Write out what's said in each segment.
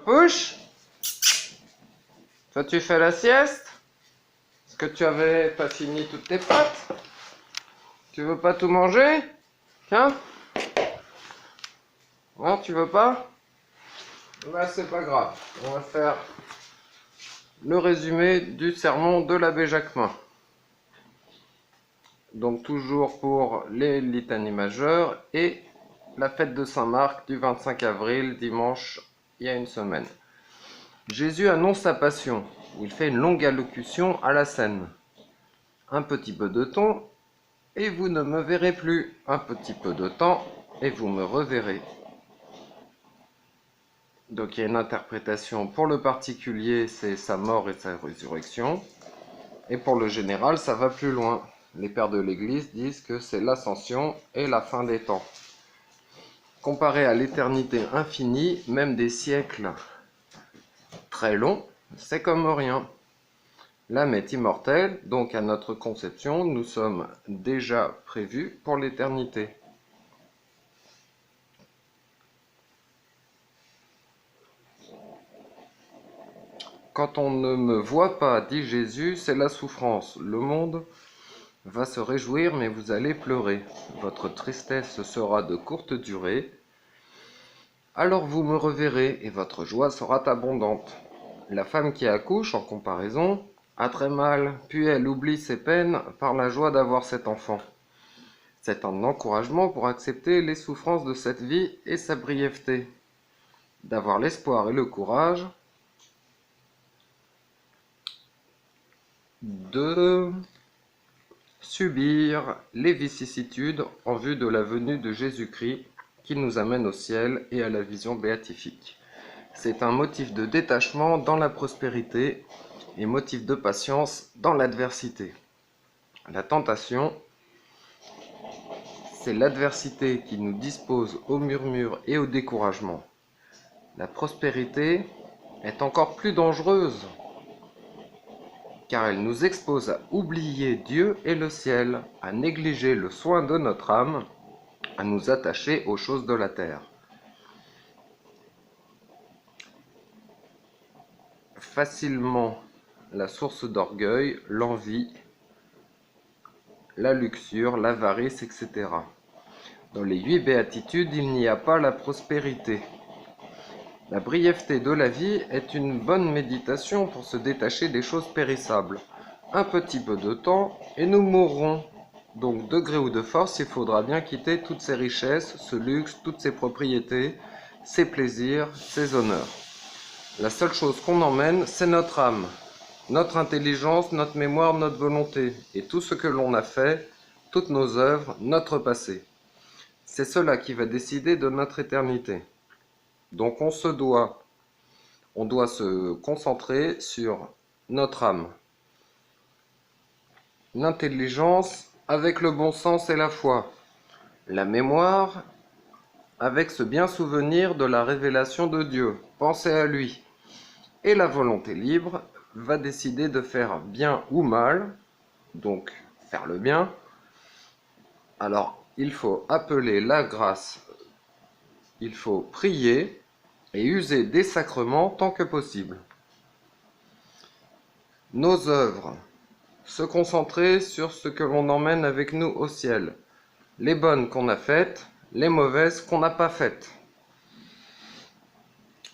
Papouche, toi tu fais la sieste? Est-ce que tu avais pas fini toutes tes pâtes? Tu veux pas tout manger? Tiens. Non, tu veux pas? Bah c'est pas grave. On va faire le résumé du sermon de l'abbé Jacquemin. Donc toujours pour les litanies majeures et la fête de Saint-Marc du 25 avril, dimanche, il y a une semaine. Jésus annonce sa passion, où il fait une longue allocution à la scène. Un petit peu de temps, et vous ne me verrez plus. Un petit peu de temps, et vous me reverrez. Donc il y a une interprétation pour le particulier, c'est sa mort et sa résurrection. Et pour le général, ça va plus loin. Les pères de l'Église disent que c'est l'ascension et la fin des temps. Comparé à l'éternité infinie, même des siècles très longs, c'est comme rien. L'âme est immortelle, donc à notre conception, nous sommes déjà prévus pour l'éternité. Quand on ne me voit pas, dit Jésus, c'est la souffrance. Le monde va se réjouir, mais vous allez pleurer. Votre tristesse sera de courte durée. Alors vous me reverrez, et votre joie sera abondante. La femme qui accouche, en comparaison, a très mal, puis elle oublie ses peines par la joie d'avoir cet enfant. C'est un encouragement pour accepter les souffrances de cette vie et sa brièveté, d'avoir l'espoir et le courage de subir les vicissitudes en vue de la venue de Jésus-Christ qui nous amène au ciel et à la vision béatifique. C'est un motif de détachement dans la prospérité et motif de patience dans l'adversité. La tentation, c'est l'adversité qui nous dispose au murmure et au découragement. La prospérité est encore plus dangereuse, car elle nous expose à oublier Dieu et le ciel, à négliger le soin de notre âme, à nous attacher aux choses de la terre. Facilement la source d'orgueil, l'envie, la luxure, l'avarice, etc. Dans les 8 béatitudes, il n'y a pas la prospérité. La brièveté de la vie est une bonne méditation pour se détacher des choses périssables. Un petit peu de temps et nous mourrons. Donc, de gré ou de force, il faudra bien quitter toutes ces richesses, ce luxe, toutes ces propriétés, ces plaisirs, ces honneurs. La seule chose qu'on emmène, c'est notre âme, notre intelligence, notre mémoire, notre volonté, et tout ce que l'on a fait, toutes nos œuvres, notre passé. C'est cela qui va décider de notre éternité. Donc on doit se concentrer sur notre âme. L'intelligence avec le bon sens et la foi. La mémoire avec ce bien souvenir de la révélation de Dieu. Pensez à lui. Et la volonté libre va décider de faire bien ou mal, donc faire le bien. Alors il faut appeler la grâce, il faut prier et user des sacrements tant que possible. Nos œuvres, se concentrer sur ce que l'on emmène avec nous au ciel, les bonnes qu'on a faites, les mauvaises qu'on n'a pas faites.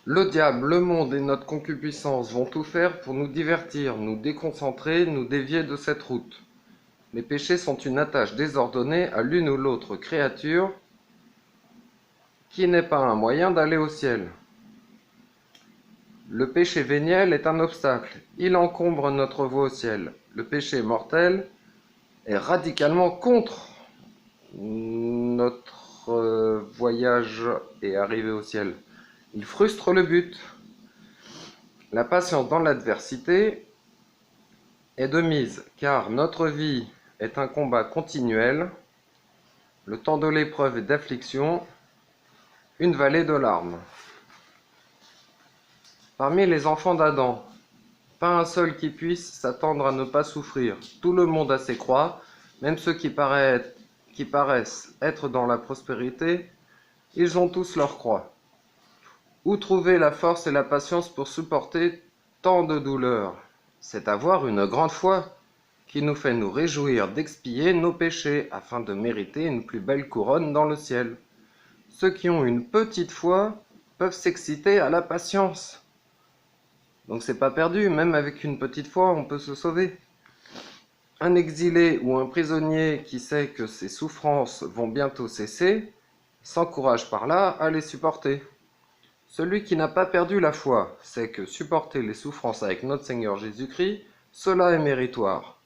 Le diable, le monde et notre concupiscence vont tout faire pour nous divertir, nous déconcentrer, nous dévier de cette route. Les péchés sont une attache désordonnée à l'une ou l'autre créature qui n'est pas un moyen d'aller au ciel. Le péché véniel est un obstacle, il encombre notre voie au ciel. Le péché mortel est radicalement contre notre voyage et arrivée au ciel. Il frustre le but. La patience dans l'adversité est de mise, car notre vie est un combat continuel, le temps de l'épreuve et d'affliction, une vallée de larmes. Parmi les enfants d'Adam, pas un seul qui puisse s'attendre à ne pas souffrir. Tout le monde a ses croix, même ceux qui paraissent être dans la prospérité, ils ont tous leur croix. Où trouver la force et la patience pour supporter tant de douleurs? C'est avoir une grande foi qui nous fait nous réjouir d'expier nos péchés afin de mériter une plus belle couronne dans le ciel. Ceux qui ont une petite foi peuvent s'exciter à la patience. Donc c'est pas perdu, même avec une petite foi, on peut se sauver. Un exilé ou un prisonnier qui sait que ses souffrances vont bientôt cesser, s'encourage par là à les supporter. Celui qui n'a pas perdu la foi sait que supporter les souffrances avec notre Seigneur Jésus-Christ, cela est méritoire.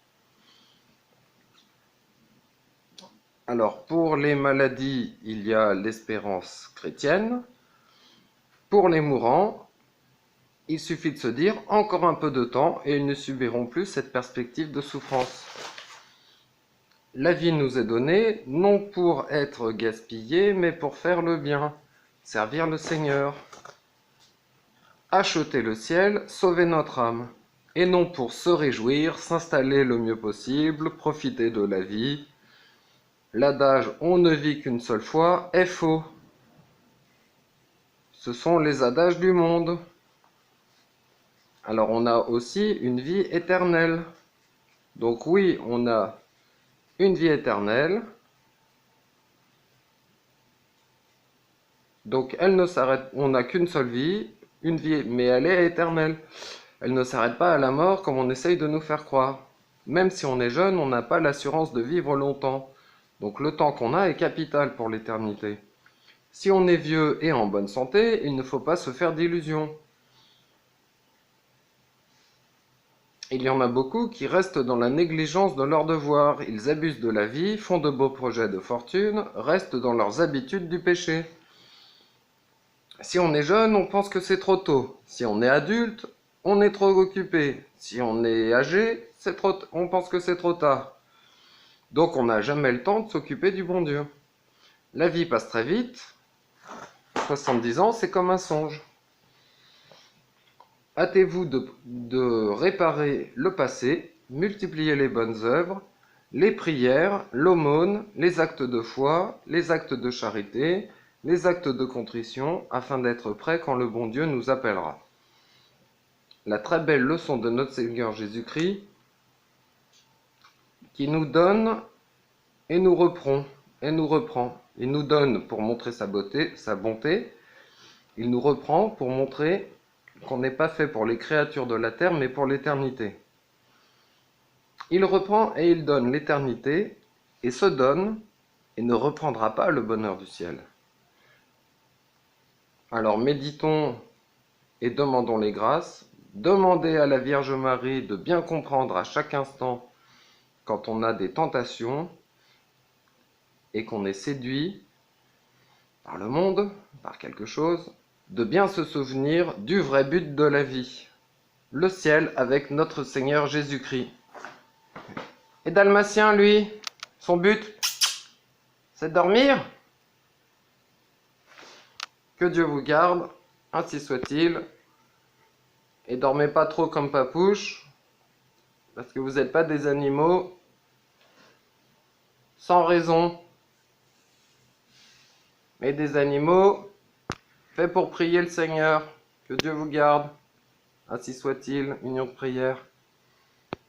Alors pour les maladies, il y a l'espérance chrétienne. Pour les mourants, il suffit de se dire encore un peu de temps et ils ne subiront plus cette perspective de souffrance. La vie nous est donnée non pour être gaspillée, mais pour faire le bien, servir le Seigneur, acheter le ciel, sauver notre âme, et non pour se réjouir, s'installer le mieux possible, profiter de la vie. L'adage « on ne vit qu'une seule fois » est faux. Ce sont les adages du monde. Alors on a aussi une vie éternelle. Donc oui, on a une vie éternelle. Donc elle ne s'arrête, on n'a qu'une seule vie, une vie, mais elle est éternelle. Elle ne s'arrête pas à la mort comme on essaye de nous faire croire. Même si on est jeune, on n'a pas l'assurance de vivre longtemps. Donc le temps qu'on a est capital pour l'éternité. Si on est vieux et en bonne santé, il ne faut pas se faire d'illusions. Il y en a beaucoup qui restent dans la négligence de leurs devoirs. Ils abusent de la vie, font de beaux projets de fortune, restent dans leurs habitudes du péché. Si on est jeune, on pense que c'est trop tôt. Si on est adulte, on est trop occupé. Si on est âgé, on pense que c'est trop tard. Donc on n'a jamais le temps de s'occuper du bon Dieu. La vie passe très vite. 70 ans, c'est comme un songe. Hâtez-vous de réparer le passé, multipliez les bonnes œuvres, les prières, l'aumône, les actes de foi, les actes de charité, les actes de contrition, afin d'être prêts quand le bon Dieu nous appellera. La très belle leçon de notre Seigneur Jésus-Christ, qui nous donne et nous reprend. Il nous donne pour montrer sa bonté. Il nous reprend pour montrer qu'on n'est pas fait pour les créatures de la terre, mais pour l'éternité. Il reprend et il donne l'éternité, et se donne, et ne reprendra pas le bonheur du ciel. Alors méditons et demandons les grâces. Demandez à la Vierge Marie de bien comprendre à chaque instant quand on a des tentations et qu'on est séduit par le monde, par quelque chose, de bien se souvenir du vrai but de la vie, le ciel avec notre Seigneur Jésus-Christ. Et Dalmatien, lui, son but, c'est de dormir. Que Dieu vous garde, ainsi soit-il, et dormez pas trop comme Papouche, parce que vous n'êtes pas des animaux sans raison, mais des animaux faits pour prier le Seigneur. Que Dieu vous garde, ainsi soit-il, union de prière.